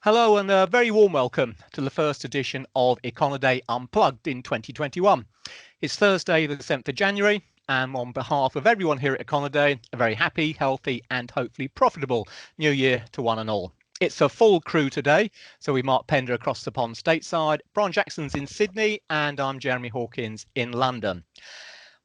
Hello and a very warm welcome to the first edition of Econoday Unplugged in 2021. It's Thursday, the 7th of January, and on behalf of everyone here at Econoday, a very happy, healthy, and hopefully profitable new year to one and all. It's a full crew today, so we Mark Pender across the pond stateside, Brian Jackson's in Sydney, and I'm Jeremy Hawkins in London.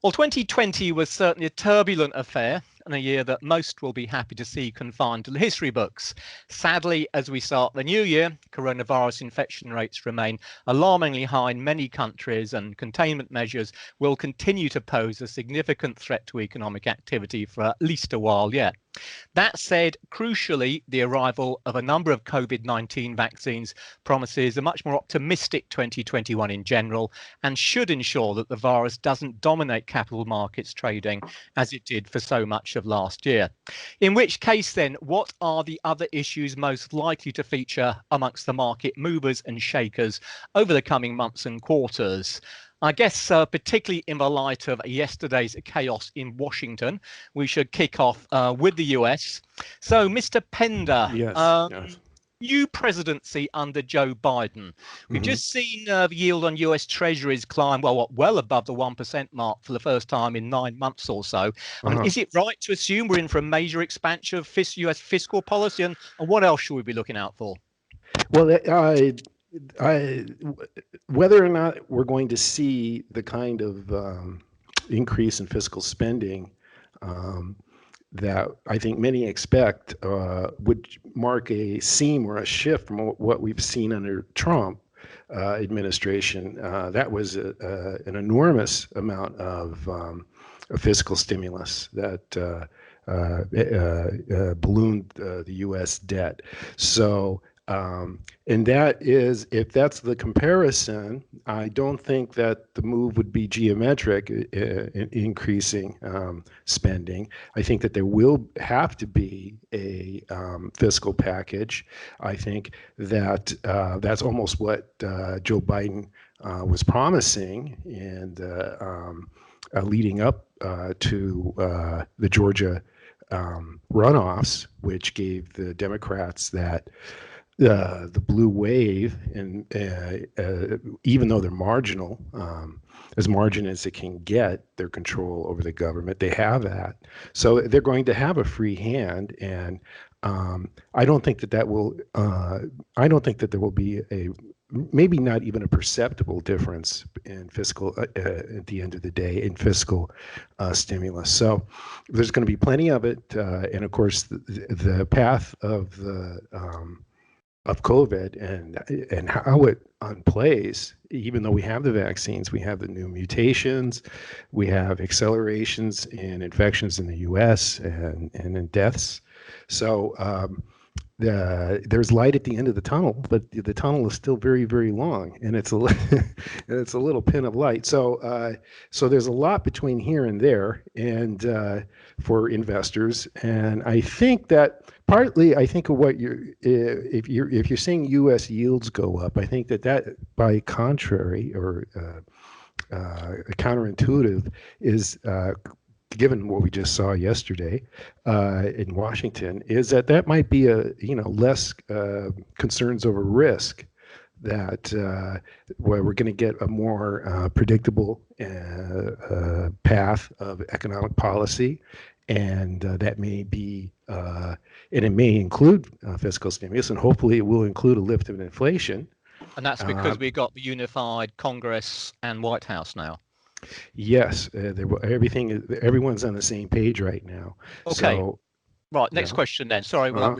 Well, 2020 was certainly a turbulent affair and a year that most will be happy to see confined to the history books. Sadly, as we start the new year, coronavirus infection rates remain alarmingly high in many countries, and containment measures will continue to pose a significant threat to economic activity for at least a while yet. That said, crucially, the arrival of a number of COVID-19 vaccines promises a much more optimistic 2021 in general and should ensure that the virus doesn't dominate capital markets trading as it did for so much of last year. In which case then, what are the other issues most likely to feature amongst the market movers and shakers over the coming months and quarters? I guess particularly in the light of yesterday's chaos in Washington, we should kick off with the US. So, Mr. Pender, Yes. new presidency under Joe Biden. We've just seen the yield on US Treasuries climb, well above the 1% mark for the first time in 9 months or so. I mean, is it right to assume we're in for a major expansion of US fiscal policy? And what else should we be looking out for? Well, I, whether or not we're going to see the kind of increase in fiscal spending that I think many expect would mark a seam or a shift from what we've seen under Trump administration. That was an enormous amount of fiscal stimulus that ballooned the U.S. debt. So, and that is, if that's the comparison, I don't think that the move would be geometric in increasing spending. I think that there will have to be a fiscal package. I think that that's almost what Joe Biden was promising and leading up to the Georgia runoffs, which gave the Democrats that the blue wave, and even though they're marginal, as margin as it can get, their control over the government, they have that. So they're going to have a free hand, and I don't think that that will. I don't think that there will be a maybe not even a perceptible difference in fiscal at the end of the day in fiscal stimulus. So there's going to be plenty of it, and of course the path of the of COVID and how it unplays, even though we have the vaccines, we have the new mutations, we have accelerations in infections in the U.S. and in deaths. So there's light at the end of the tunnel, but the tunnel is still very, very long, and it's a it's a little pin of light. So so there's a lot between here and there, and for investors, and I think that partly, I think of what if you're seeing U.S. yields go up, I think that by contrary or counterintuitive is. Given what we just saw yesterday in Washington, is that might be less concerns over risk, that where we're going to get a more predictable path of economic policy, and that may be and it may include fiscal stimulus, and hopefully it will include a lift of inflation. And that's because we got the unified Congress and White House now. Yes, everyone's on the same page right now. Okay. So, right. Next question then. Sorry, without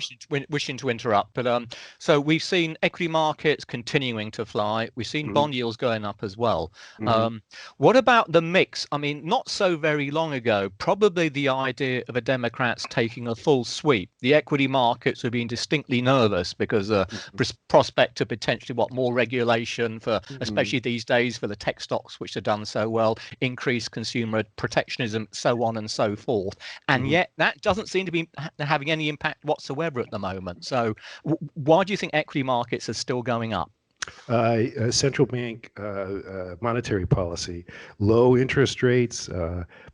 wishing to interrupt, but so we've seen equity markets continuing to fly. We've seen bond yields going up as well. What about the mix? I mean, not so very long ago, probably the idea of the Democrats taking a full sweep, the equity markets were being distinctly nervous because prospect of potentially more regulation for, especially these days, for the tech stocks which have done so well, increased consumer protectionism, so on and so forth. And yet that doesn't seem to be having any impact whatsoever at the moment. So why do you think equity markets are still going up? Central bank monetary policy, low interest rates,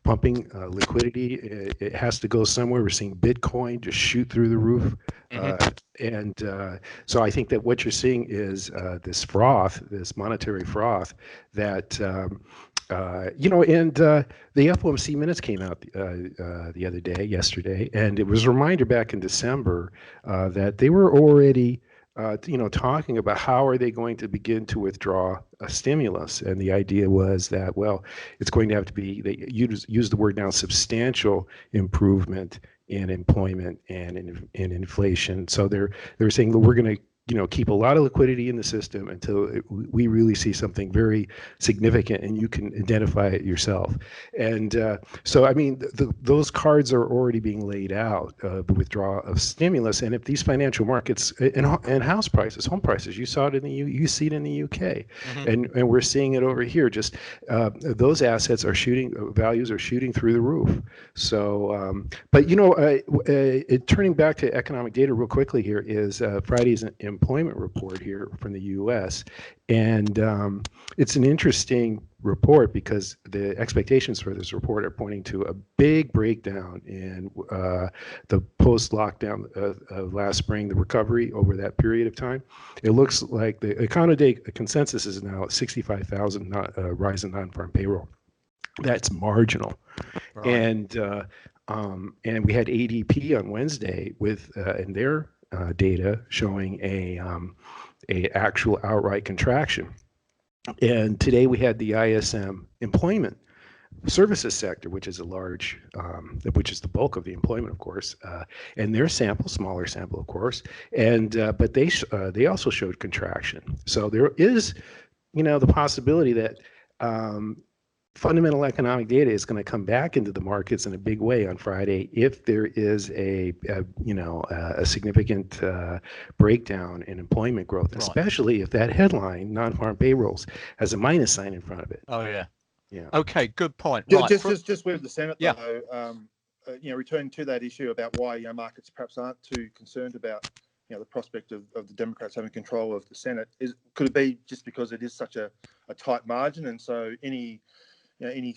pumping liquidity. It has to go somewhere. We're seeing Bitcoin just shoot through the roof. And so I think that what you're seeing is this froth, this monetary froth that, and the FOMC minutes came out the other day, yesterday, and it was a reminder back in December that they were already talking about how are they going to begin to withdraw a stimulus. And the idea was that, well, it's going to have to be, they use the word now, substantial improvement in employment and in inflation. So they're saying that we're going to keep a lot of liquidity in the system until we really see something very significant and you can identify it yourself. And so, I mean, those cards are already being laid out, the withdrawal of stimulus. And if these financial markets and house prices, home prices, you saw it in the you see it in the UK, and we're seeing it over here. Just those assets are values are shooting through the roof. So, but turning back to economic data real quickly here is Friday's employment report here from the U.S. And it's an interesting report because the expectations for this report are pointing to a big breakdown in the post-lockdown of last spring, the recovery over that period of time. It looks like the economy consensus is now at 65,000 rise in non-farm payroll. That's marginal. Right. And we had ADP on Wednesday with in their data showing a actual outright contraction. And today we had the ISM employment services sector, which is which is the bulk of the employment, of course, and their smaller sample, of course, and but they also showed contraction. So there is, the possibility that fundamental economic data is going to come back into the markets in a big way on Friday if there is a significant breakdown in employment growth, right. Especially if that headline, non-farm payrolls, has a minus sign in front of it. Oh yeah. Yeah. Okay, good point. Right. Just with the Senate, though, returning to that issue about why markets perhaps aren't too concerned about the prospect of the Democrats having control of the Senate. Could it be just because it is such a tight margin, and so any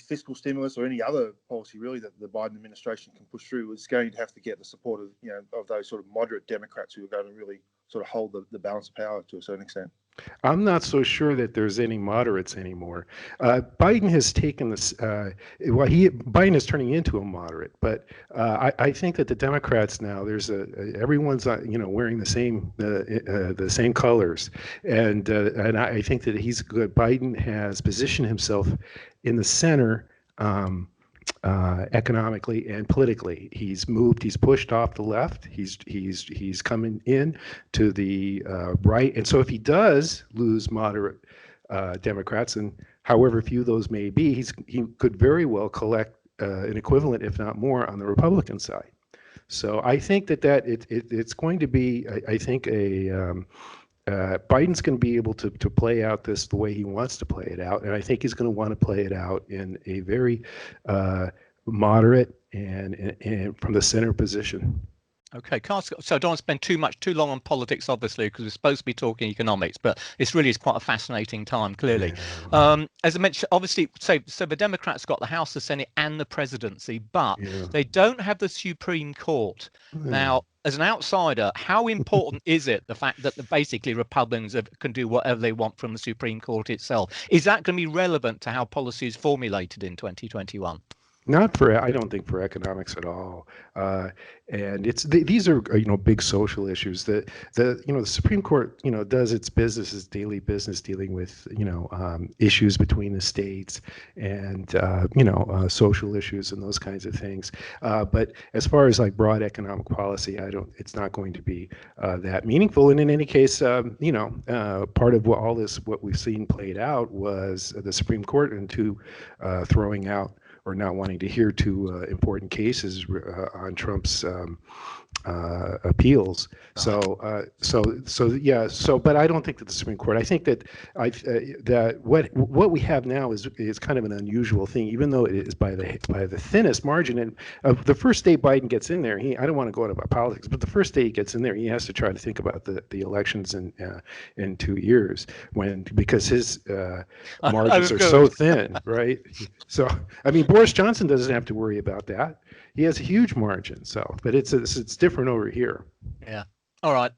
fiscal stimulus or any other policy really that the Biden administration can push through is going to have to get the support of those sort of moderate Democrats who are going to really sort of hold the balance of power to a certain extent? I'm not so sure that there's any moderates anymore. Biden has taken this. Biden is turning into a moderate, but I think that the Democrats now everyone's wearing the same colors, and I think that he's good. Biden has positioned himself in the center. Economically and politically, he's pushed off the left. He's coming in to the right, and so if he does lose moderate Democrats, and however few those may be, he could very well collect an equivalent, if not more, on the Republican side. So I think that it's going to be, I think, Biden's going to be able to play out this the way he wants to play it out, and I think he's going to want to play it out in a very moderate and from the center position. Okay, so I don't want to spend too long on politics, obviously, because we're supposed to be talking economics, but it's quite a fascinating time, clearly. Yeah. As I mentioned, obviously, so the Democrats got the House, the Senate, and the presidency, but they don't have the Supreme Court. Now, as an outsider, how important is it, the fact that basically Republicans can do whatever they want from the Supreme Court itself? Is that going to be relevant to how policy is formulated in 2021? I don't think for economics at all. And these are big social issues that the Supreme Court does its daily business dealing with issues between the states and social issues and those kinds of things. But as far as like broad economic policy, it's not going to be that meaningful. And in any case, part of what we've seen played out was the Supreme Court into throwing out or not wanting to hear two important cases on Trump's appeals. Right. But I don't think that the Supreme Court. I think that that what we have now is kind of an unusual thing, even though it is by the thinnest margin. And the first day Biden gets in there, I don't want to go into politics, but the first day he gets in there, he has to try to think about the elections in 2 years because his margins are so thin, right? So I mean, Boris Johnson doesn't have to worry about that. He has a huge margin. So, but it's different over here. Yeah. All right.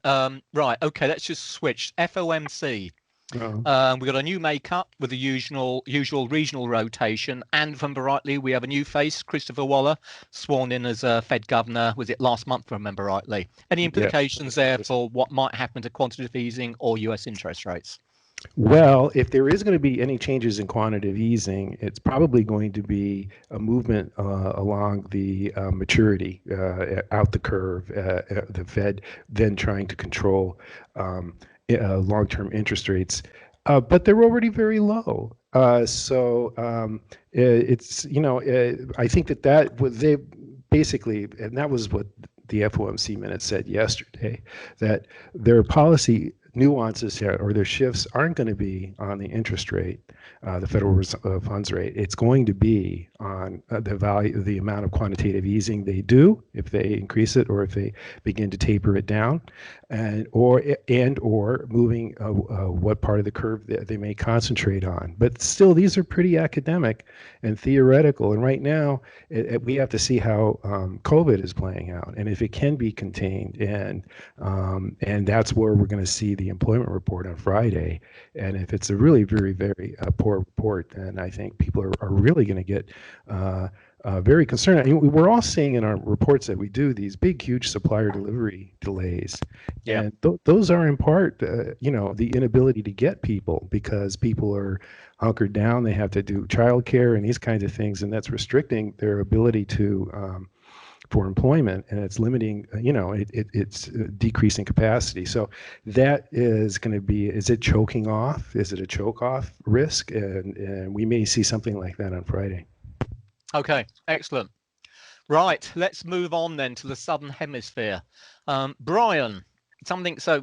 Right. Okay. Let's just switch. FOMC. We've got a new makeup with the usual regional rotation, and if I remember rightly, we have a new face, Christopher Waller, sworn in as Fed governor. Was it last month? If I remember rightly. Any implications there for what might happen to quantitative easing or U.S. interest rates? Well, if there is going to be any changes in quantitative easing, it's probably going to be a movement along the maturity out the curve, the Fed then trying to control long-term interest rates. But they're already very low. It's, I think that was they basically, and that was what the FOMC minutes said yesterday, that their policy nuances here or their shifts aren't going to be on the interest rate, the federal funds rate. It's going to be on the amount of quantitative easing they do, if they increase it or if they begin to taper it down, or moving what part of the curve they may concentrate on. But still, these are pretty academic and theoretical. And right now, we have to see how COVID is playing out and if it can be contained. And that's where we're going to see the employment report on Friday. And if it's a really very, very poor report, then I think people are really going to get very concerned. I mean, we're all seeing in our reports that we do these big, huge supplier delivery delays. Yeah. And those are in part, the inability to get people because people are hunkered down. They have to do childcare and these kinds of things, and that's restricting their ability to for employment, and it's limiting, it's decreasing capacity. So that is going to be, is it choking off? Is it a choke off risk? And we may see something like that on Friday. Okay, excellent. Right, let's move on then to the Southern Hemisphere. Brian, something, so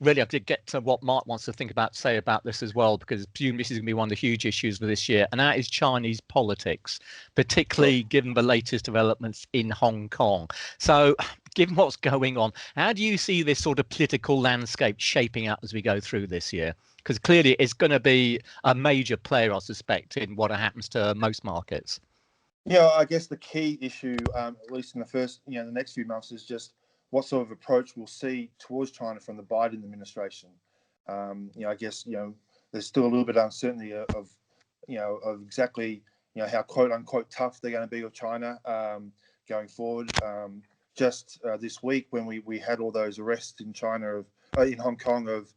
really I did get to what Mark wants to say about this as well, because I presume this is going to be one of the huge issues for this year, and that is Chinese politics, particularly given the latest developments in Hong Kong. So given what's going on, how do you see this sort of political landscape shaping out as we go through this year? Because clearly it's going to be a major player, I suspect, in what happens to most markets. Yeah, I guess the key issue, at least in the next few months, is just what sort of approach we'll see towards China from the Biden administration. I guess there's still a little bit of uncertainty of exactly how quote unquote tough they're going to be with China going forward. Just this week, when we had all those arrests in China in Hong Kong of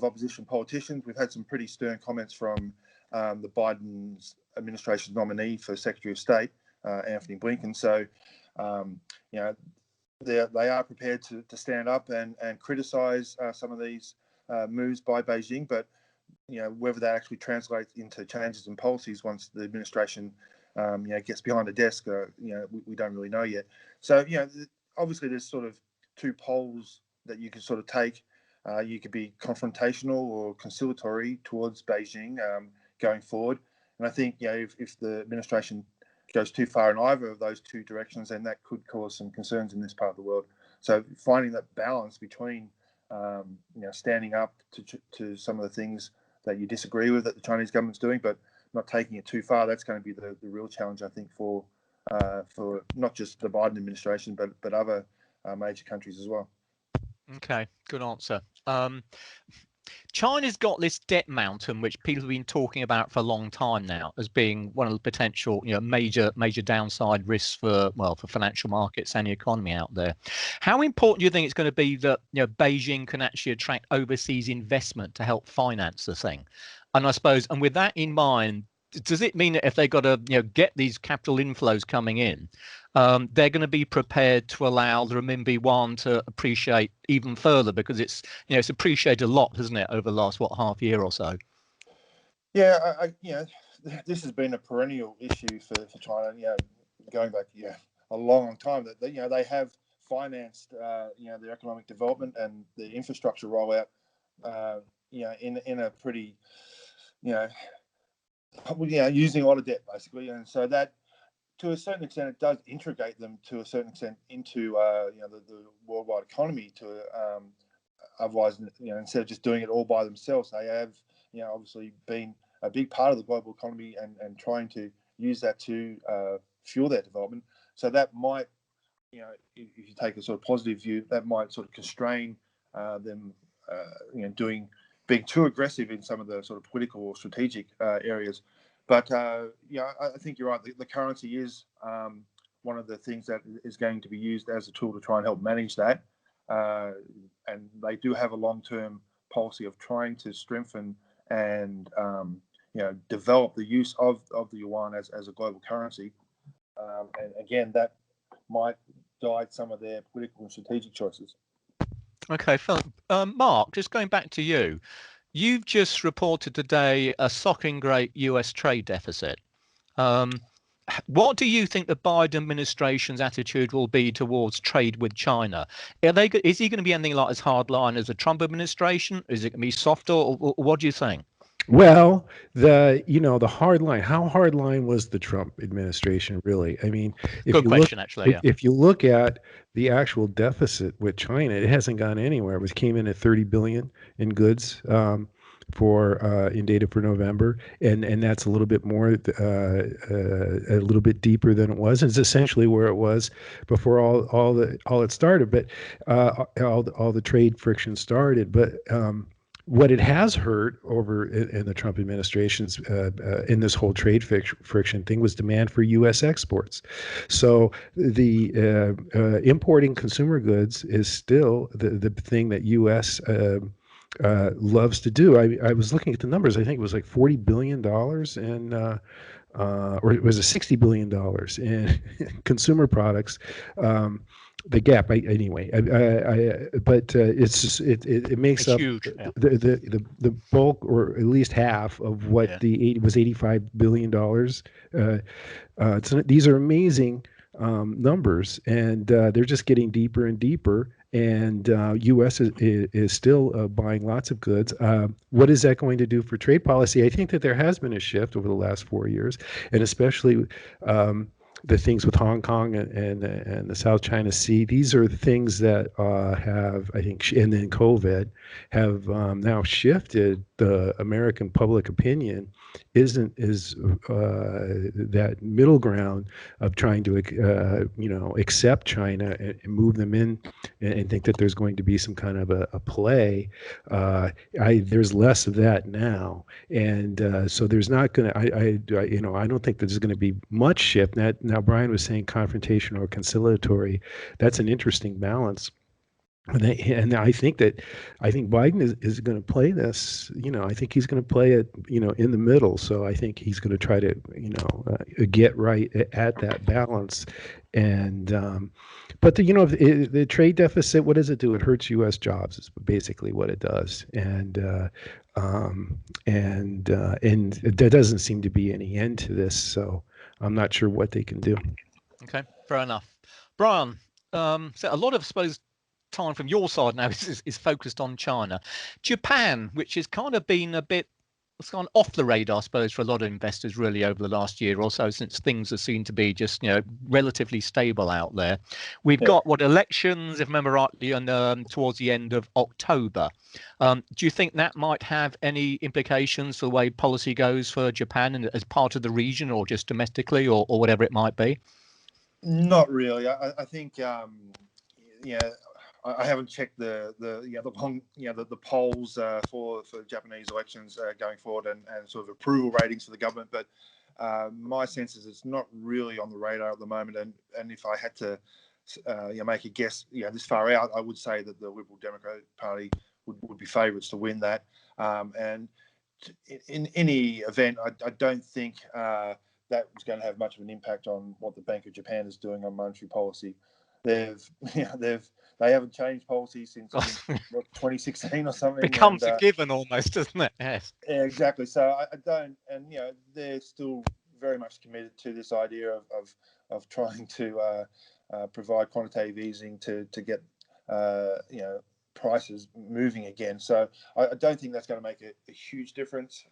opposition politicians, we've had some pretty stern comments from the Biden's administration nominee for Secretary of State, Anthony Blinken. So, they are prepared to stand up and criticize some of these moves by Beijing, but whether that actually translates into changes in policies once the administration gets behind the desk, we don't really know yet. So obviously there's sort of two poles that you can sort of take. You could be confrontational or conciliatory towards Beijing going forward, and I think if the administration goes too far in either of those two directions, then that could cause some concerns in this part of the world. So finding that balance between standing up to some of the things that you disagree with that the Chinese government's doing, but not taking it too far, that's going to be the real challenge, I think, for not just the Biden administration, but other major countries as well. Okay, good answer. China's got this debt mountain, which people have been talking about for a long time now as being one of the potential, major downside risks for financial markets and the economy out there. How important do you think it's going to be that Beijing can actually attract overseas investment to help finance the thing? And I suppose, and with that in mind, does it mean that if they've got to get these capital inflows coming in, they're going to be prepared to allow the renminbi yuan to appreciate even further, because it's appreciated a lot, hasn't it, over the last half year or so? Yeah, this has been a perennial issue for China. Going back a long time, that they have financed, their economic development and the infrastructure rollout, in a pretty, using a lot of debt basically, and so that, to a certain extent, it does integrate them to a certain extent into, the worldwide economy. Otherwise, instead of just doing it all by themselves, they have, obviously been a big part of the global economy and trying to use that to fuel their development. So that might, if you take a sort of positive view, that might sort of constrain them, being too aggressive in some of the sort of political or strategic areas. But I think you're right. The currency is one of the things that is going to be used as a tool to try and help manage that. And they do have a long-term policy of trying to strengthen and develop the use of the yuan as a global currency. And again, that might guide some of their political and strategic choices. Okay, Philip. Mark, just going back to you. You've just reported today a shocking great US trade deficit. What do you think the Biden administration's attitude will be towards trade with China? Is he going to be anything like as hardline as the Trump administration? Is it going to be softer, or what do you think? Well, the hard line. How hard line was the Trump administration really? I mean, Good question, actually. If you look at the actual deficit with China, it hasn't gone anywhere. It came in at 30 billion in goods in data for November, and that's a little bit more, a little bit deeper than it was. It's essentially where it was before all it started, but all the trade friction started, but. What it has hurt over in the Trump administration's in this whole trade friction thing was demand for U.S. exports. So the importing consumer goods is still the thing that U.S. Loves to do. I was looking at the numbers. I think it was like $40 billion or it was a $60 billion in consumer products. The gap, anyway. But it makes it's up huge, yeah. the bulk, or at least half of what was $85 billion. These are amazing numbers, and they're just getting deeper and deeper. And U.S. is still buying lots of goods. What is that going to do for trade policy? I think that there has been a shift over the last 4 years, and especially the things with Hong Kong and the South China Sea. These are things that have, I think, and then COVID have now shifted the American public opinion. Is that middle ground of trying to accept China and move them in and think that there's going to be some kind of a play. There's less of that now, and so there's not going to. I don't think there's going to be much shift. Now Brian was saying confrontational or conciliatory. That's an interesting balance. And I think Biden is going to play this. I think he's going to play it, in the middle. So I think he's going to try to, get right at that balance. And but the trade deficit, what does it do? It hurts U.S. jobs. Is basically what it does. And there doesn't seem to be any end to this. So I'm not sure what they can do. Okay, fair enough. Brian, so a lot of, I suppose, time from your side now is focused on China. Japan, which has kind of been a bit, it's gone off the radar, I suppose, for a lot of investors really over the last year or so, since things are seen to be just, relatively stable out there. We've got elections, if I remember rightly, towards the end of October. Do you think that might have any implications for the way policy goes for Japan and as part of the region, or just domestically, or whatever it might be? Not really. I think I haven't checked the polls for Japanese elections going forward and sort of approval ratings for the government, but my sense is it's not really on the radar at the moment. And if I had to make a guess, this far out, I would say that the Liberal Democratic Party would be favourites to win that. And in any event, I don't think that was going to have much of an impact on what the Bank of Japan is doing on monetary policy. They haven't changed policy since 2016 or something. Becomes a given almost, doesn't it? Yes. Yeah, exactly. So I don't, and they're still very much committed to this idea of trying to provide quantitative easing to get prices moving again. So I don't think that's going to make a huge difference.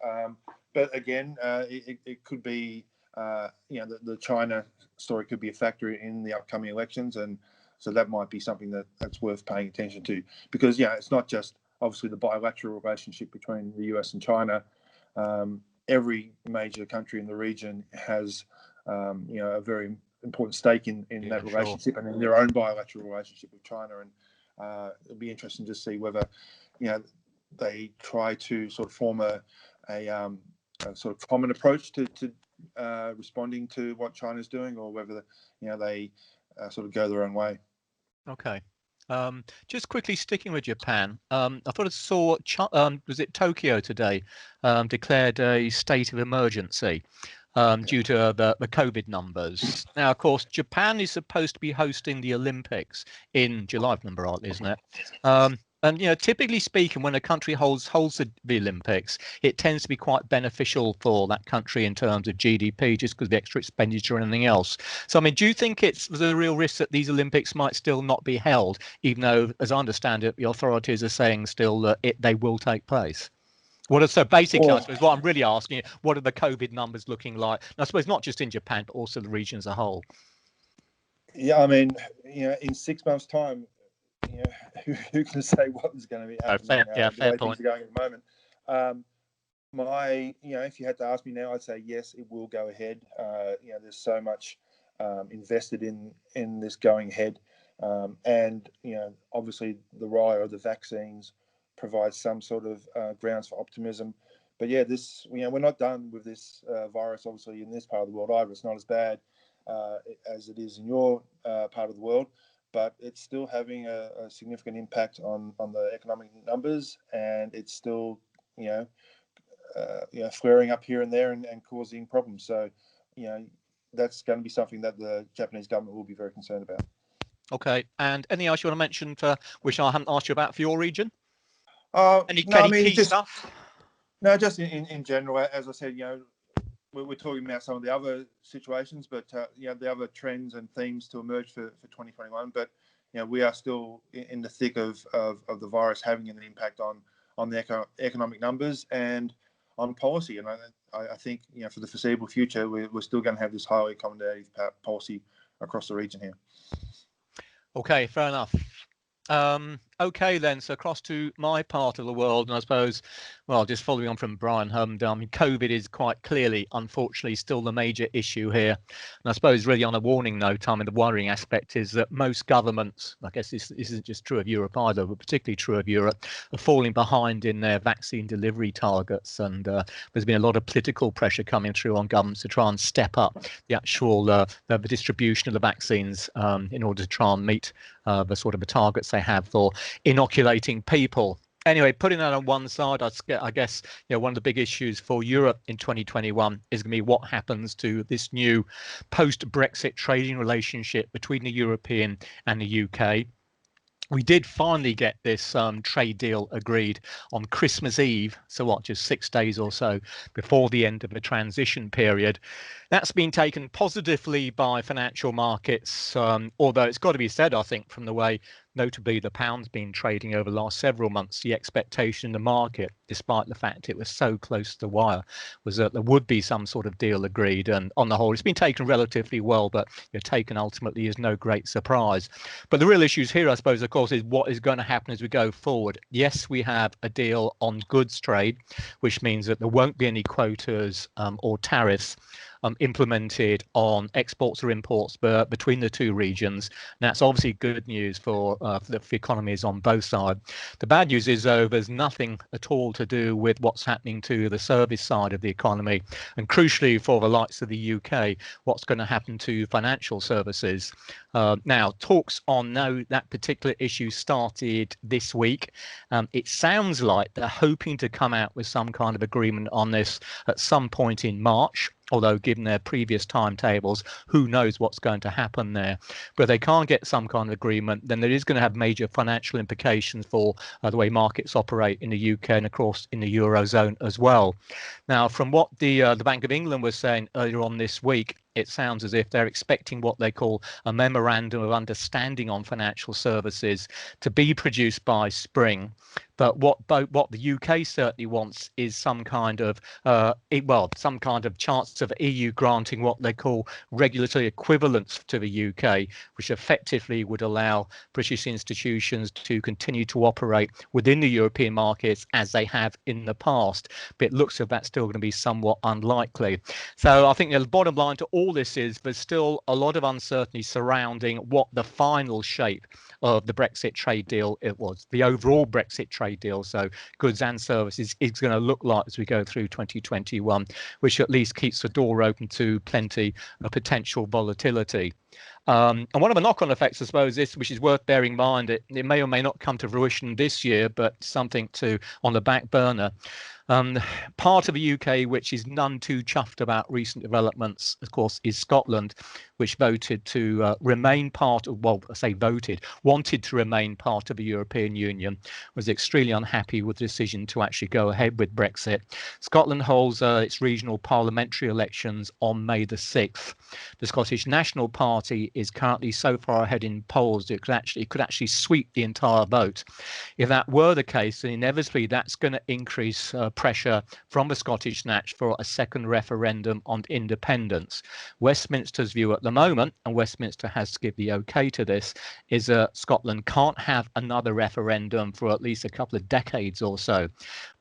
But again, it could be, the China story could be a factor in the upcoming elections. And so that might be something that's worth paying attention to, because, it's not just obviously the bilateral relationship between the US and China. Every major country in the region has, a very important stake in that relationship, and in their own bilateral relationship with China. And it'll be interesting to see whether, they try to sort of form a sort of common approach to responding to what China's doing, or whether, they sort of go their own way. Okay. Just quickly sticking with Japan, I thought I saw, was it Tokyo today, declared a state of emergency due to the COVID numbers. Now, of course, Japan is supposed to be hosting the Olympics in July, if I remember rightly, isn't it? And typically speaking, when a country holds the Olympics, it tends to be quite beneficial for that country in terms of GDP, just because of the extra expenditure and anything else. So, I mean, do you think there's a real risk that these Olympics might still not be held, even though, as I understand it, the authorities are saying still that they will take place? So basically, I suppose what I'm really asking, what are the COVID numbers looking like? And I suppose not just in Japan, but also the region as a whole. Yeah, I mean, in 6 months' time, who can say what is going to be happening? Fair point. Things are going at the moment. If you had to ask me now, I'd say yes, it will go ahead. There's so much invested in this going ahead, and obviously the rollout of the vaccines provides some sort of grounds for optimism. But we're not done with this virus, obviously, in this part of the world either. It's not as bad as it is in your part of the world, but it's still having a significant impact on the economic numbers, and it's still flaring up here and there and causing problems. So that's going to be something that the Japanese government will be very concerned about. Okay, and anything else you want to mention which I haven't asked you about for your region? Any key stuff? No, just in general, as I said, we're talking about some of the other situations, but the other trends and themes to emerge for 2021. But we are still in the thick of the virus having an impact on the economic numbers and on policy. And I think for the foreseeable future, we're still going to have this highly accommodative policy across the region here. Okay, fair enough. Okay then, so across to my part of the world, and I suppose, well, just following on from Brian, COVID is quite clearly, unfortunately, still the major issue here. And I suppose really on a warning note, the worrying aspect is that most governments, I guess this isn't just true of Europe either, but particularly true of Europe, are falling behind in their vaccine delivery targets. And there's been a lot of political pressure coming through on governments to try and step up the actual the distribution of the vaccines in order to try and meet the sort of the targets they have for inoculating people. Anyway, putting that on one side, I guess one of the big issues for Europe in 2021 is going to be what happens to this new post-Brexit trading relationship between the European and the UK. We did finally get this trade deal agreed on Christmas Eve. So what, just 6 days or so before the end of the transition period. That's been taken positively by financial markets, although it's got to be said, I think, from the way notably the pound's been trading over the last several months, the expectation in the market, despite the fact it was so close to the wire, was that there would be some sort of deal agreed. And on the whole, it's been taken relatively well, but taken ultimately is no great surprise. But the real issues here, I suppose, of course, is what is going to happen as we go forward. Yes, we have a deal on goods trade, which means that there won't be any quotas or tariffs implemented on exports or imports between the two regions. And that's obviously good news for the economies on both sides. The bad news is, though, there's nothing at all to do with what's happening to the service side of the economy. And crucially for the likes of the UK, what's going to happen to financial services. Now, talks on that particular issue started this week. It sounds like they're hoping to come out with some kind of agreement on this at some point in March. Although given their previous timetables, who knows what's going to happen there. But if they can't get some kind of agreement, then there is going to have major financial implications for the way markets operate in the UK and, of course, in the Eurozone as well. Now, from what the Bank of England was saying earlier on this week, it sounds as if they're expecting what they call a memorandum of understanding on financial services to be produced by spring. But what the UK certainly wants is some kind of some kind of chance of EU granting what they call regulatory equivalence to the UK, which effectively would allow British institutions to continue to operate within the European markets as they have in the past. But it looks as if that's still going to be somewhat unlikely. So I think the bottom line to all this is there's still a lot of uncertainty surrounding what the final shape of the Brexit trade deal the overall Brexit trade deal, so goods and services, is going to look like as we go through 2021, which at least keeps the door open to plenty of potential volatility. And one of the knock-on effects, I suppose, which is worth bearing in mind, it may or may not come to fruition this year, but something to on the back burner. Part of the UK which is none too chuffed about recent developments, of course, is Scotland, which voted to remain part of, well, I say voted, wanted to remain part of the European Union, was extremely unhappy with the decision to actually go ahead with Brexit. Scotland holds its regional parliamentary elections on May the 6th. The Scottish National Party is currently so far ahead in polls that it could actually sweep the entire vote. If that were the case, then inevitably that's going to increase pressure from the Scottish Natch for a second referendum on independence. Westminster's view at the moment, and Westminster has to give the okay to this, is that Scotland can't have another referendum for at least a couple of decades or so.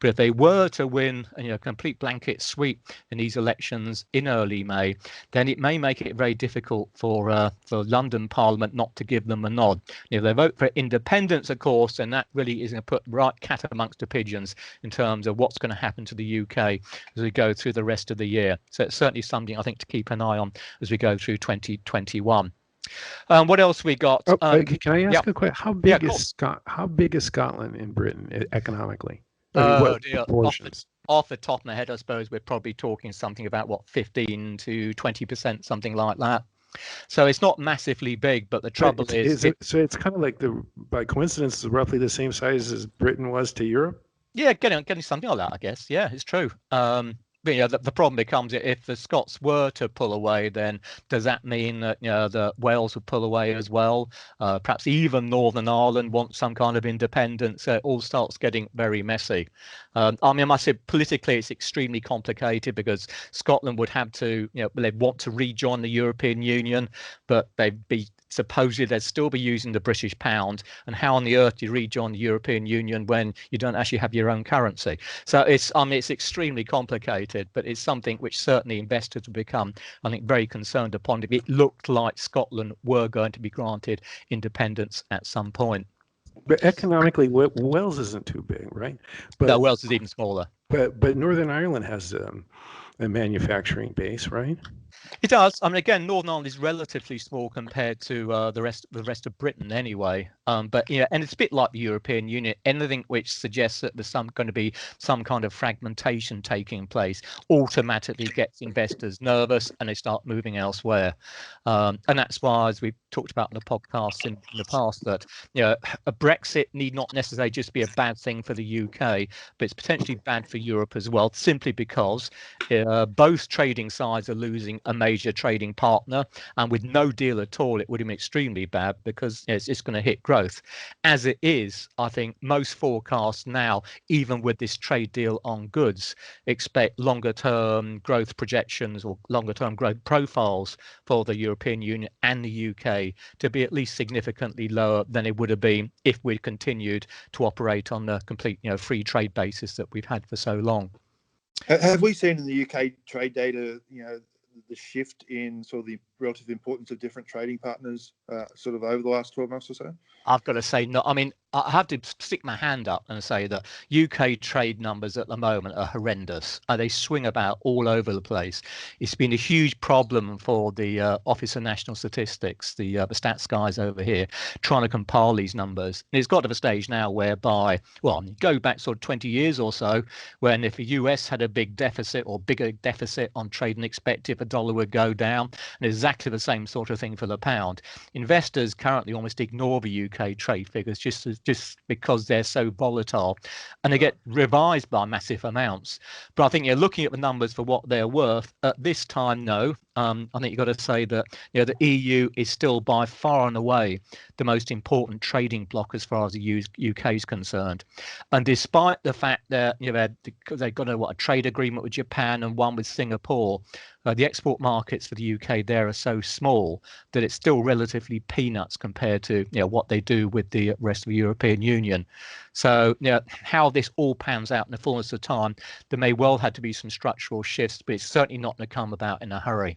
But if they were to win a complete blanket sweep in these elections in early May, then it may make it very difficult for London Parliament not to give them a nod. If they vote for independence, of course, then that really is going to put right cat amongst the pigeons in terms of what's going to happen to the UK as we go through the rest of the year. So it's certainly something I think to keep an eye on as we go through 2021. What else we got? Can I ask a question? How big is Scotland in Britain economically? What proportions? Off the top of my head, I suppose we're probably talking something about 15 to 20%, something like that. So it's not massively big, but the trouble is so it's kind of like by coincidence, roughly the same size as Britain was to Europe. Yeah, getting something like that, I guess. Yeah, it's true. But the problem becomes if the Scots were to pull away, then does that mean that the Wales would pull away as well? Perhaps even Northern Ireland wants some kind of independence. It all starts getting very messy. I must say politically it's extremely complicated because Scotland would have to, they'd want to rejoin the European Union, but supposedly they'd still be using the British pound, and how on the earth do you rejoin the European Union when you don't actually have your own currency? So it's extremely complicated, but it's something which certainly investors will become, I think, very concerned upon if it looked like Scotland were going to be granted independence at some point. But economically, Wales isn't too big, right? No, Wales is even smaller. But Northern Ireland has a manufacturing base, right? It does. I mean, again, Northern Ireland is relatively small compared to the rest of Britain, anyway. But and it's a bit like the European Union. Anything which suggests that there's going to be some kind of fragmentation taking place automatically gets investors nervous, and they start moving elsewhere. And that's why, as we've talked about in the podcast in the past, that a Brexit need not necessarily just be a bad thing for the UK, but it's potentially bad for Europe as well, simply because both trading sides are losing a major trading partner, and with no deal at all, it would have been extremely bad because it's going to hit growth. As it is, I think most forecasts now, even with this trade deal on goods, expect longer term growth projections or longer term growth profiles for the European Union and the UK to be at least significantly lower than it would have been if we'd continued to operate on the complete free trade basis that we've had for so long. Have we seen in the UK trade data, the shift in sort of the relative importance of different trading partners sort of over the last 12 months or so? I've got to say, no. I mean, I have to stick my hand up and say that UK trade numbers at the moment are horrendous. They swing about all over the place. It's been a huge problem for the Office of National Statistics, the stats guys over here, trying to compile these numbers. And it's got to the stage now whereby, go back sort of 20 years or so, when if the US had a big deficit or bigger deficit on trade than expected, the dollar would go down. And exactly the same sort of thing for the pound. Investors currently almost ignore the UK trade figures just because they're so volatile, and they get revised by massive amounts. But I think looking at the numbers for what they're worth at this time, no. I think you've got to say that the EU is still by far and away the most important trading bloc as far as the UK is concerned. And despite the fact that they've got a trade agreement with Japan and one with Singapore, the export markets for the UK there are so small that it's still relatively peanuts compared to what they do with the rest of the European Union. So how this all pans out in the fullness of time, there may well have to be some structural shifts, but it's certainly not going to come about in a hurry.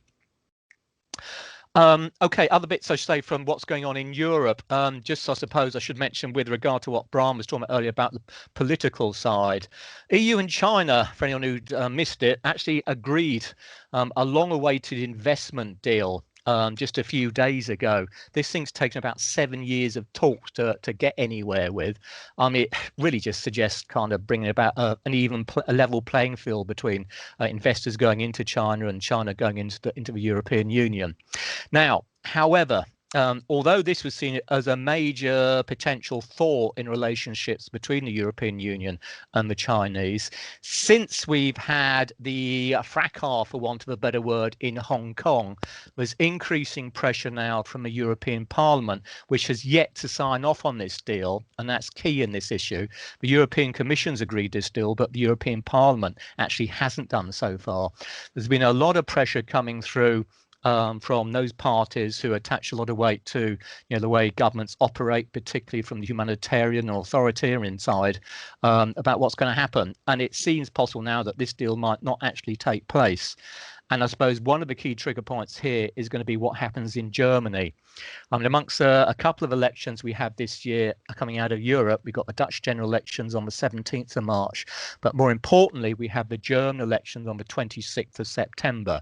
Okay, other bits I should say from what's going on in Europe. Just I suppose I should mention with regard to what Brian was talking about earlier about the political side. EU and China, for anyone who missed it, actually agreed a long-awaited investment deal just a few days ago. This thing's taken about 7 years of talks to get anywhere with. It really just suggests kind of bringing about an even a level playing field between investors going into China and China going into the European Union. Now, however, although this was seen as a major potential thaw in relationships between the European Union and the Chinese, since we've had the fracas, for want of a better word, in Hong Kong, there's increasing pressure now from the European Parliament, which has yet to sign off on this deal, and that's key in this issue. The European Commission's agreed this deal, but the European Parliament actually hasn't done so far. There's been a lot of pressure coming through from those parties who attach a lot of weight to the way governments operate, particularly from the humanitarian or authoritarian side, about what's going to happen. And it seems possible now that this deal might not actually take place. And I suppose one of the key trigger points here is going to be what happens in Germany. Amongst a couple of elections we have this year coming out of Europe, we've got the Dutch general elections on the 17th of March. But more importantly, we have the German elections on the 26th of September.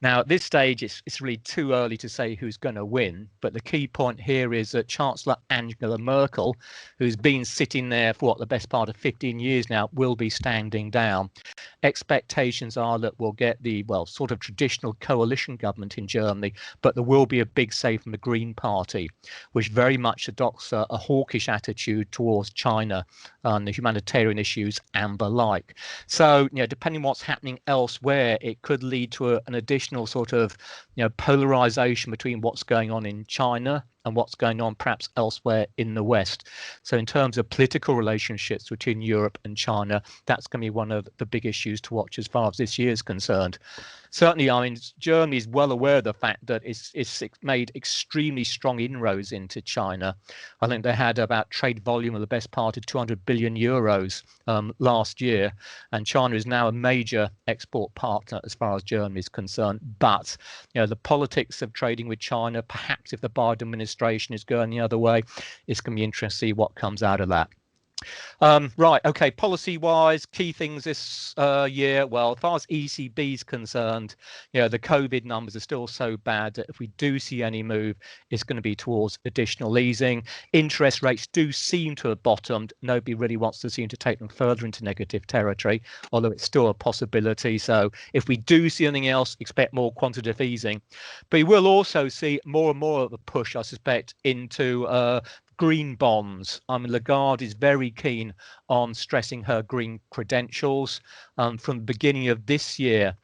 Now, at this stage, it's really too early to say who's going to win. But the key point here is that Chancellor Angela Merkel, who's been sitting there for the best part of 15 years now, will be standing down. Expectations are that we'll get the, sort of traditional coalition government in Germany, but there will be a big say from the Green Party, which very much adopts a hawkish attitude towards China and the humanitarian issues and the like. So, depending on what's happening elsewhere, it could lead to an additional sort of, polarization between what's going on in China and what's going on perhaps elsewhere in the West. So in terms of political relationships between Europe and China, that's going to be one of the big issues to watch as far as this year is concerned. Certainly, Germany is well aware of the fact that it's made extremely strong inroads into China. I think they had about trade volume of the best part of 200 billion euros last year, and China is now a major export partner as far as Germany is concerned. But the politics of trading with China, perhaps if the Biden administration is going the other way, it's going to be interesting to see what comes out of that. Right, okay, policy-wise, key things this year. Well, as far as ECB is concerned, the COVID numbers are still so bad that if we do see any move, it's going to be towards additional easing. Interest rates do seem to have bottomed. Nobody really wants to seem to take them further into negative territory, although it's still a possibility. So if we do see anything else, expect more quantitative easing. But we will also see more and more of a push, I suspect, into green bonds. Lagarde is very keen on stressing her green credentials. From the beginning of this year,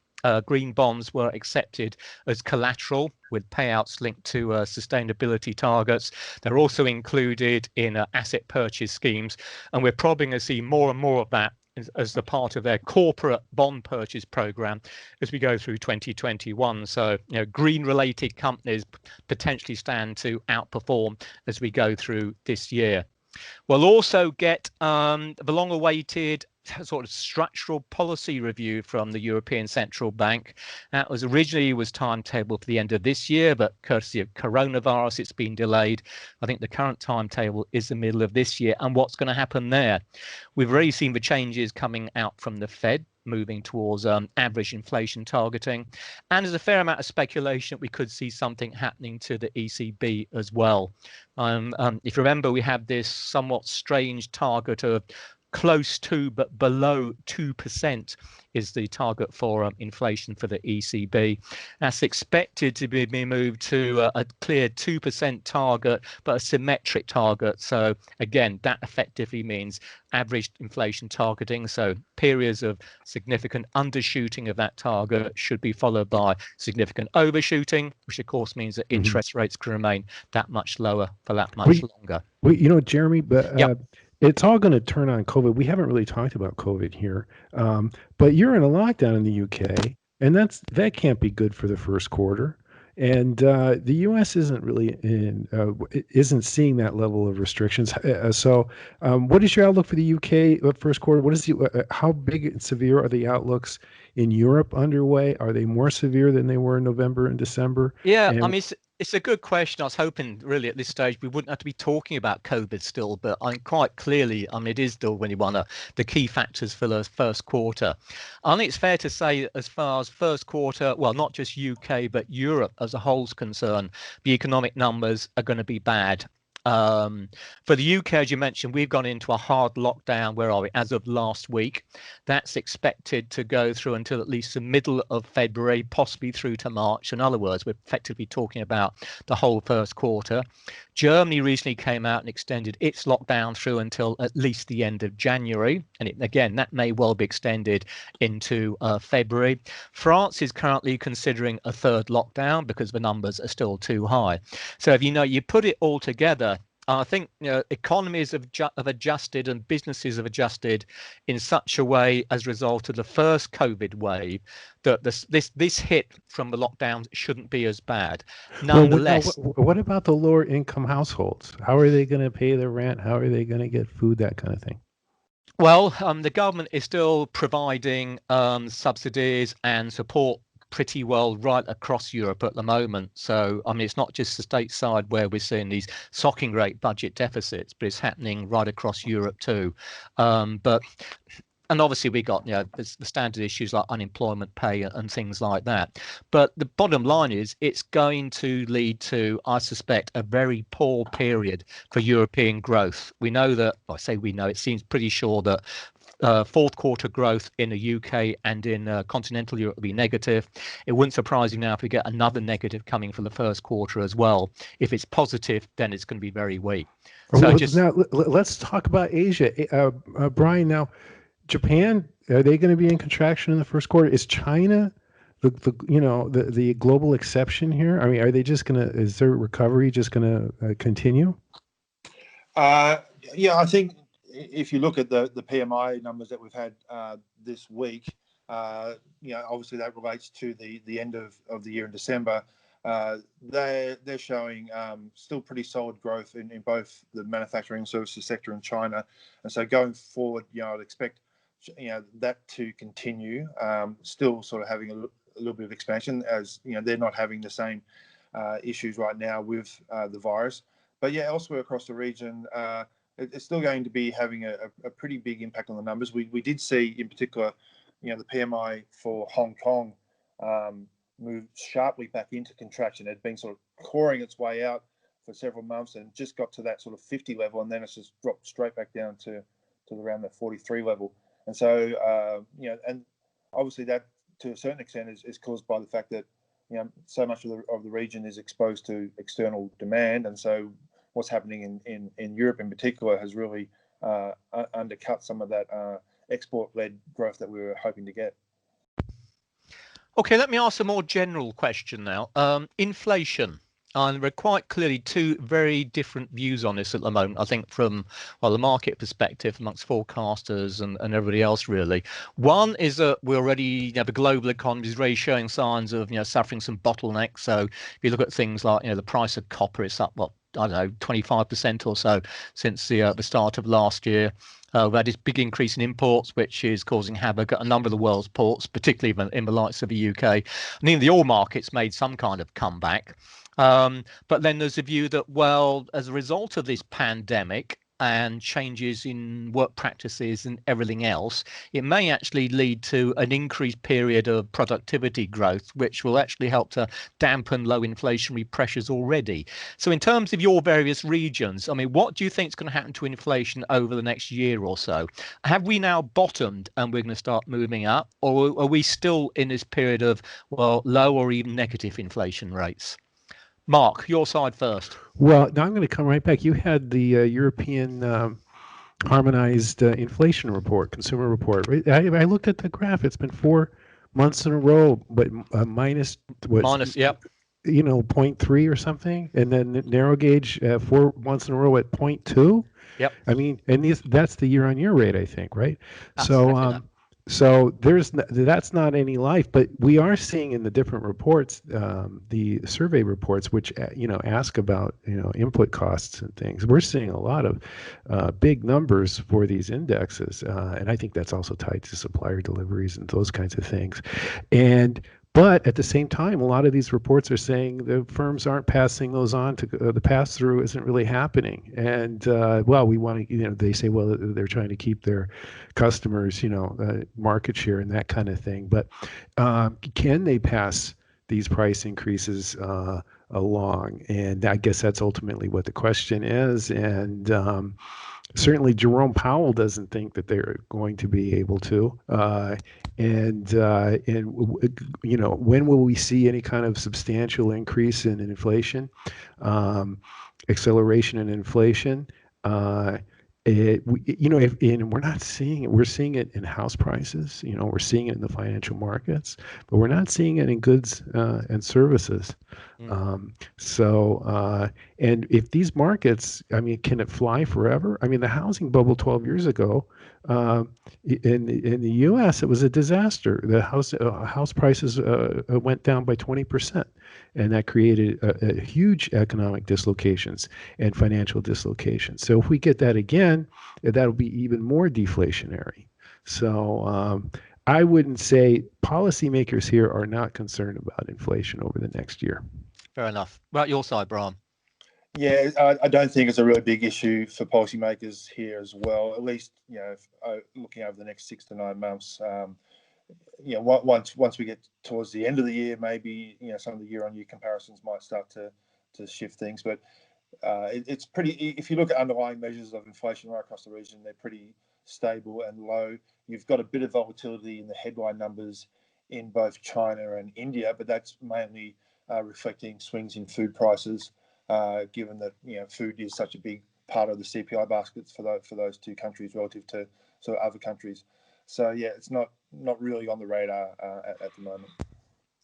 green bonds were accepted as collateral with payouts linked to sustainability targets. They're also included in asset purchase schemes, and we're probably going to see more and more of that as the part of their corporate bond purchase program as we go through 2021. So, green related companies potentially stand to outperform as we go through this year. We'll also get the long awaited sort of structural policy review from the European Central Bank. That was originally timetabled for the end of this year, but courtesy of coronavirus, it's been delayed. I think the current timetable is the middle of this year. And what's going to happen there? We've already seen the changes coming out from the Fed, moving towards average inflation targeting. And there's a fair amount of speculation that we could see something happening to the ECB as well. If you remember, we had this somewhat strange target of close to but below 2% is the target for inflation for the ECB. That's expected to be moved to a clear 2% target, but a symmetric target. So again, that effectively means average inflation targeting. So periods of significant undershooting of that target should be followed by significant overshooting, which of course means that interest rates can remain that much lower for that much longer. Jeremy, but it's all going to turn on COVID. We haven't really talked about COVID here, but you're in a lockdown in the UK, and that can't be good for the first quarter. And the U.S. isn't seeing that level of restrictions. So, what is your outlook for the U.K. First quarter? How big and severe are the outlooks in Europe underway? Are they more severe than they were in November and December? Yeah, I mean, it's a good question. I was hoping really at this stage we wouldn't have to be talking about COVID still, but quite clearly, it is still really one of the key factors for the first quarter. I think it's fair to say as far as first quarter, well, not just UK, but Europe as a whole is concerned, the economic numbers are going to be bad. For the UK, as you mentioned, we've gone into a hard lockdown. Where are we? As of last week, that's expected to go through until at least the middle of February, possibly through to March. In other words, we're effectively talking about the whole first quarter. Germany recently came out and extended its lockdown through until at least the end of January. And again, that may well be extended into February. France is currently considering a third lockdown because the numbers are still too high. So if you put it all together, I think economies have adjusted and businesses have adjusted in such a way as a result of the first COVID wave that this hit from the lockdowns shouldn't be as bad. Nonetheless, what about the lower income households? How are they going to pay their rent? How are they going to get food? That kind of thing. Well, the government is still providing subsidies and support pretty well right across Europe at the moment. So, it's not just the stateside where we're seeing these shocking rate budget deficits, but it's happening right across Europe too. And obviously we got the standard issues like unemployment pay and things like that. But the bottom line is it's going to lead to, I suspect, a very poor period for European growth. We know that, I say we know, it seems pretty sure that fourth quarter growth in the UK and in continental Europe will be negative. It wouldn't surprise you now if we get another negative coming for the first quarter as well. If it's positive, then it's going to be very weak. So now let's talk about Asia. Brian, now Japan, are they going to be in contraction in the first quarter? Is China the global exception here? Are they just going to? Is their recovery just going to continue? I think if you look at the PMI numbers that we've had this week, obviously that relates to the end of the year in December. They're showing still pretty solid growth in both the manufacturing services sector in China, and so going forward, I'd expect that to continue. Still sort of having a little bit of expansion as they're not having the same issues right now with the virus. But elsewhere across the region, it's still going to be having a pretty big impact on the numbers. We did see in particular, the PMI for Hong Kong moved sharply back into contraction. It had been sort of clawing its way out for several months and just got to that sort of 50 level, and then it's just dropped straight back down to around that 43 level. And so, and obviously that to a certain extent is caused by the fact that, so much of the region is exposed to external demand. And so what's happening in Europe in particular has really undercut some of that export-led growth that we were hoping to get. Okay, let me ask a more general question now. Inflation. And there are quite clearly two very different views on this at the moment, I think, from the market perspective amongst forecasters and everybody else, really. One is that we're already, the global economy is really showing signs of, suffering some bottlenecks. So if you look at things like, the price of copper, it's up, 25% or so since the start of last year. We had this big increase in imports, which is causing havoc at a number of the world's ports, particularly in the likes of the UK. And even the oil market's made some kind of comeback. But then there's a view that, as a result of this pandemic, and changes in work practices and everything else, it may actually lead to an increased period of productivity growth, which will actually help to dampen low inflationary pressures already. So in terms of your various regions, I mean, what do you think is going to happen to inflation over the next year or so? Have we now bottomed and we're going to start moving up, or are we still in this period of, well, low or even negative inflation rates? Mark, your side first. Well, now I'm going to come right back. You had the European harmonized inflation report, consumer report. Right? I looked at the graph. It's been 4 months in a row, but minus what? Minus, yep. 0.3 or something, and then narrow gauge 4 months in a row at 0.2. Yep. I mean, and that's the year-on-year rate, I think, right? That's So, exactly that. so that's not any life, but we are seeing in the different reports, the survey reports, which ask about input costs and things. We're seeing a lot of big numbers for these indexes, and I think that's also tied to supplier deliveries and those kinds of things, But at the same time, a lot of these reports are saying the firms aren't passing those on to the pass through isn't really happening. And well, we want to, they say, well, they're trying to keep their customers, market share and that kind of thing. But can they pass these price increases along? And I guess that's ultimately what the question is. And certainly Jerome Powell doesn't think that they're going to be able to. And when will we see any kind of substantial increase in inflation, acceleration in inflation? And we're not seeing it. We're seeing it in house prices. We're seeing it in the financial markets, but we're not seeing it in goods and services. And if these markets, I mean, can it fly forever? I mean, the housing bubble 12 years ago, in the U.S., it was a disaster. The house prices went down by 20%, and that created a huge economic dislocations and financial dislocations. So if we get that again, that'll be even more deflationary. So I wouldn't say policymakers here are not concerned about inflation over the next year. Fair enough. Right, your side, Brian. Yeah, I don't think it's a really big issue for policymakers here as well. At least, looking over the next 6 to 9 months. Once we get towards the end of the year, maybe some of the year-on-year comparisons might start to shift things. But it's pretty. If you look at underlying measures of inflation right across the region, they're pretty stable and low. You've got a bit of volatility in the headline numbers in both China and India, but that's mainly reflecting swings in food prices. Given that food is such a big part of the CPI baskets for those two countries relative to sort of other countries, so yeah, it's not really on the radar at the moment.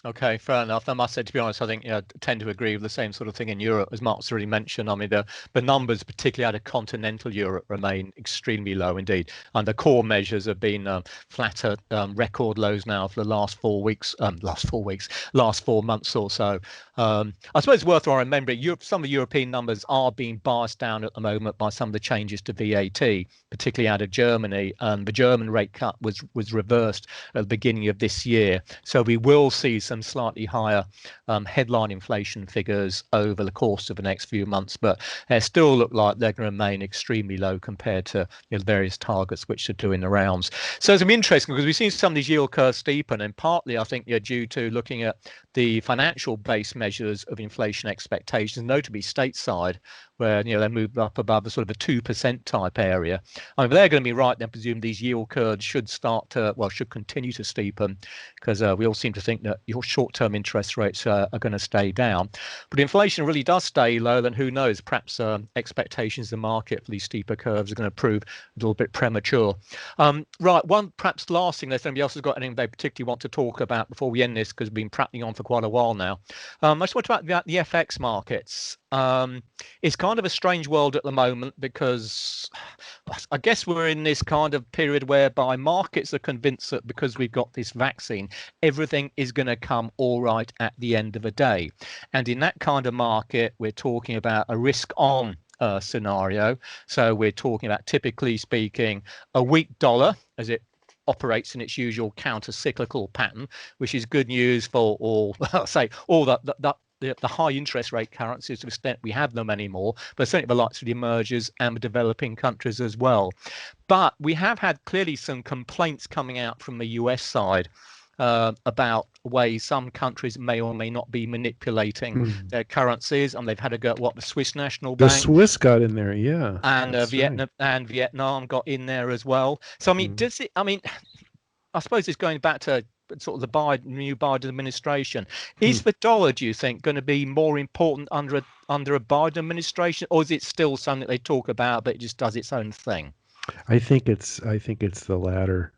Okay, fair enough. I must say, to be honest, I think tend to agree with the same sort of thing in Europe, as Mark's already mentioned. I mean, the numbers, particularly out of continental Europe, remain extremely low indeed, and the core measures have been flatter record lows now for the last 4 weeks, last 4 months or so. I suppose it's worthwhile remembering some of the European numbers are being biased down at the moment by some of the changes to VAT, particularly out of Germany. The German rate cut was reversed at the beginning of this year, so we will see some slightly higher headline inflation figures over the course of the next few months, but they still look like they're going to remain extremely low compared to various targets which are doing the rounds. So it's going to be interesting because we've seen some of these yield curves steepen, and partly I think due to looking at the financial base measures of inflation expectations, notably stateside, where they moved up above the sort of a 2% type area. I mean, if they're going to be right, then presume these yield curves should should continue to steepen, because we all seem to think that your short-term interest rates are going to stay down. But inflation really does stay low, then who knows? Perhaps expectations in the market for these steeper curves are going to prove a little bit premature. Right, one perhaps last thing, unless anybody else has got anything they particularly want to talk about before we end this, because we've been prattling on for quite a while now. I just want to talk about the FX markets. It's kind of a strange world at the moment, because I guess we're in this kind of period whereby markets are convinced that because we've got this vaccine, everything is going to come all right at the end of the day. And in that kind of market, we're talking about a risk on scenario. So we're talking about, typically speaking, a weak dollar as it operates in its usual counter-cyclical pattern, which is good news for all the the high interest rate currencies to the extent we have them anymore, but certainly the likes of the emergers and the developing countries as well. But we have had clearly some complaints coming out from the US side about ways some countries may or may not be manipulating their currencies, and they've had a go at what the Swiss National Bank. The Swiss got in there, yeah, and Vietnam got in there as well. So I mean, does it? I mean, I suppose it's going back to sort of the new Biden administration. Is the dollar, do you think, going to be more important under a Biden administration, or is it still something that they talk about but it just does its own thing? I think it's the latter.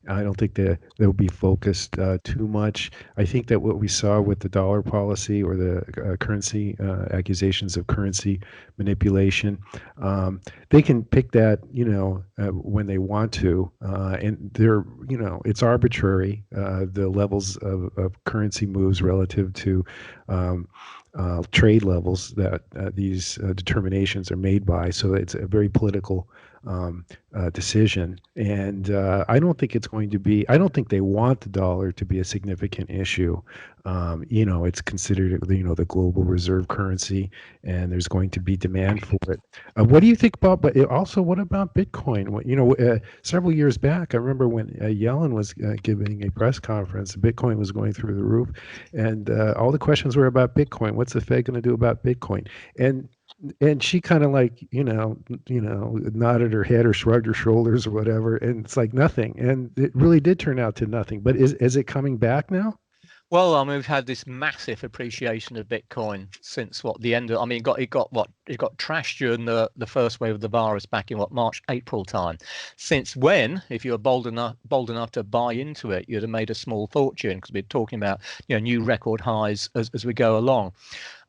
I don't think they'll be focused too much. I think that what we saw with the dollar policy or the currency accusations of currency manipulation, they can pick that, when they want to, and they're, it's arbitrary, the levels of currency moves relative to trade levels that these determinations are made by. So it's a very political decision, and I don't think it's going to be. I don't think they want the dollar to be a significant issue. It's considered, the global reserve currency, and there's going to be demand for it. What do you think about? But also, what about Bitcoin? Several years back, I remember when Yellen was giving a press conference. Bitcoin was going through the roof, and all the questions were about Bitcoin. What's the Fed going to do about Bitcoin? And she kind of nodded her head or shrugged her shoulders or whatever, and it's like nothing. And it really did turn out to nothing. But is it coming back now? Well, I mean, we've had this massive appreciation of Bitcoin since the end of. I mean, it got trashed during the first wave of the virus back in March, April time. Since when, if you were bold enough to buy into it, you'd have made a small fortune, because we're talking about new record highs as we go along.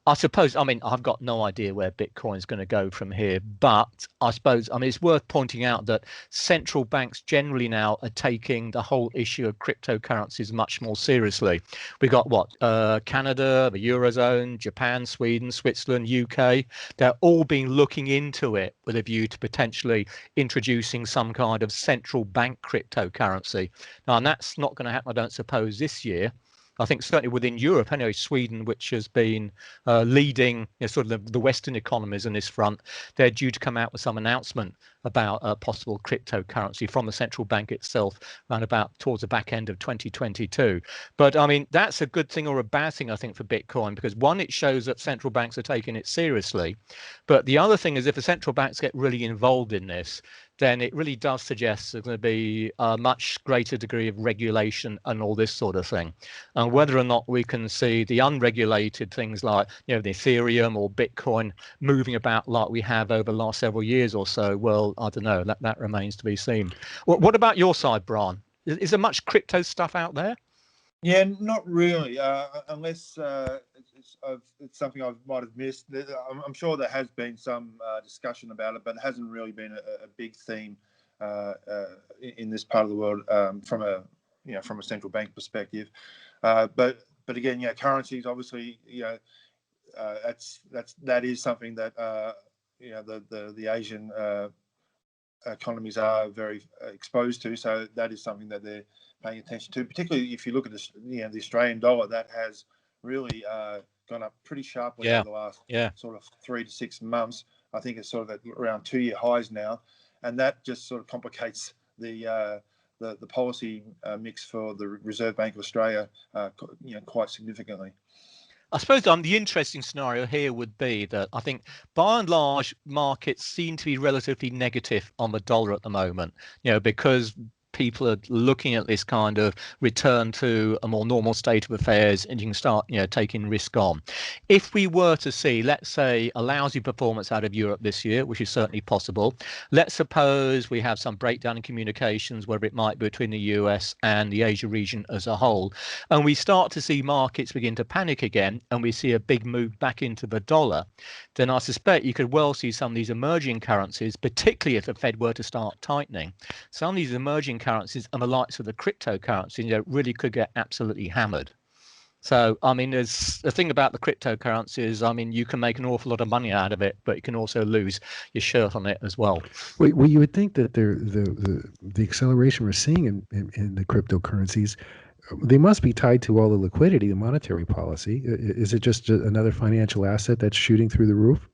I suppose, I mean, I've got no idea where Bitcoin is going to go from here, but I suppose, I mean, it's worth pointing out that central banks generally now are taking the whole issue of cryptocurrencies much more seriously. We've got Canada, the Eurozone, Japan, Sweden, Switzerland, UK. They're all been looking into it with a view to potentially introducing some kind of central bank cryptocurrency. Now, and that's not going to happen, I don't suppose, this year. I think certainly within Europe, anyway, Sweden, which has been leading sort of the Western economies on this front, they're due to come out with some announcement about a possible cryptocurrency from the central bank itself around about towards the back end of 2022. But I mean, that's a good thing or a bad thing, I think, for Bitcoin, because one, it shows that central banks are taking it seriously. But the other thing is, if the central banks get really involved in this, then it really does suggest there's going to be a much greater degree of regulation and all this sort of thing. And whether or not we can see the unregulated things like, the Ethereum or Bitcoin moving about like we have over the last several years or so, well, I don't know, that remains to be seen. What about your side, Brian? Is there much crypto stuff out there? Yeah, not really, unless it's something I might have missed. I'm sure there has been some discussion about it, but it hasn't really been a big theme in this part of the world from a central bank perspective. But again, currencies obviously, that is something that the Asian economies are very exposed to. So that is something that they're paying attention to, particularly if you look at the Australian dollar. That has really gone up pretty sharply over the last sort of 3 to 6 months. I think it's sort of at around 2-year highs now, and that just sort of complicates the policy mix for the Reserve Bank of Australia quite significantly. I suppose the interesting scenario here would be that I think by and large markets seem to be relatively negative on the dollar at the moment, because people are looking at this kind of return to a more normal state of affairs, and you can start, taking risk on. If we were to see, let's say, a lousy performance out of Europe this year, which is certainly possible, let's suppose we have some breakdown in communications, whether it might be between the US and the Asia region as a whole, and we start to see markets begin to panic again, and we see a big move back into the dollar, then I suspect you could well see some of these emerging currencies, particularly if the Fed were to start tightening, some of these emerging currencies and the likes of the cryptocurrency, really could get absolutely hammered. So, I mean, there's the thing about the cryptocurrencies. I mean, you can make an awful lot of money out of it, but you can also lose your shirt on it as well. Well, you would think that the acceleration we're seeing in the cryptocurrencies they must be tied to all the liquidity, the monetary policy. Is it just another financial asset that's shooting through the roof?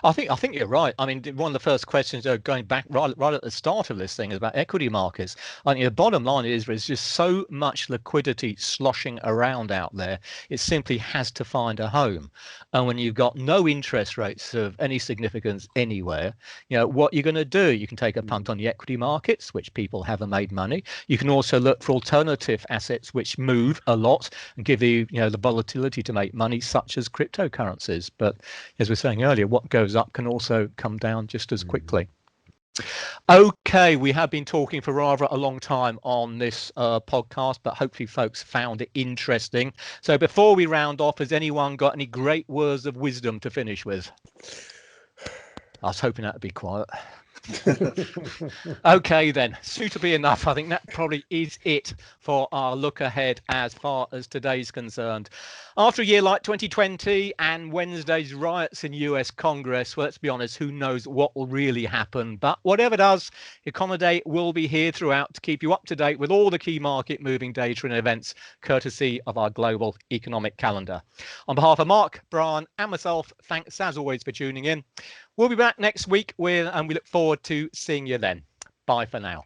I think you're right. I mean, one of the first questions going back right at the start of this thing is about equity markets. I think the bottom line is there's just so much liquidity sloshing around out there. It simply has to find a home. And when you've got no interest rates of any significance anywhere, what you're going to do, you can take a punt on the equity markets, which people haven't made money. You can also look for alternative assets which move a lot and give you, the volatility to make money, such as cryptocurrencies. But as we were saying earlier, what goes up can also come down just as quickly. Okay, we have been talking for rather a long time on this podcast, but hopefully folks found it interesting. So before we round off, has anyone got any great words of wisdom to finish with? I was hoping that would be quiet. Okay then, suitably enough, I think that probably is it for our look ahead as far as today's concerned. After a year like 2020 and Wednesday's riots in US Congress, well, let's be honest, who knows what will really happen. But whatever does, Econoday will be here throughout to keep you up to date with all the key market moving data and events, courtesy of our global economic calendar. On behalf of Mark, Brian and myself, thanks as always for tuning in. We'll be back next week and we look forward to seeing you then. Bye for now.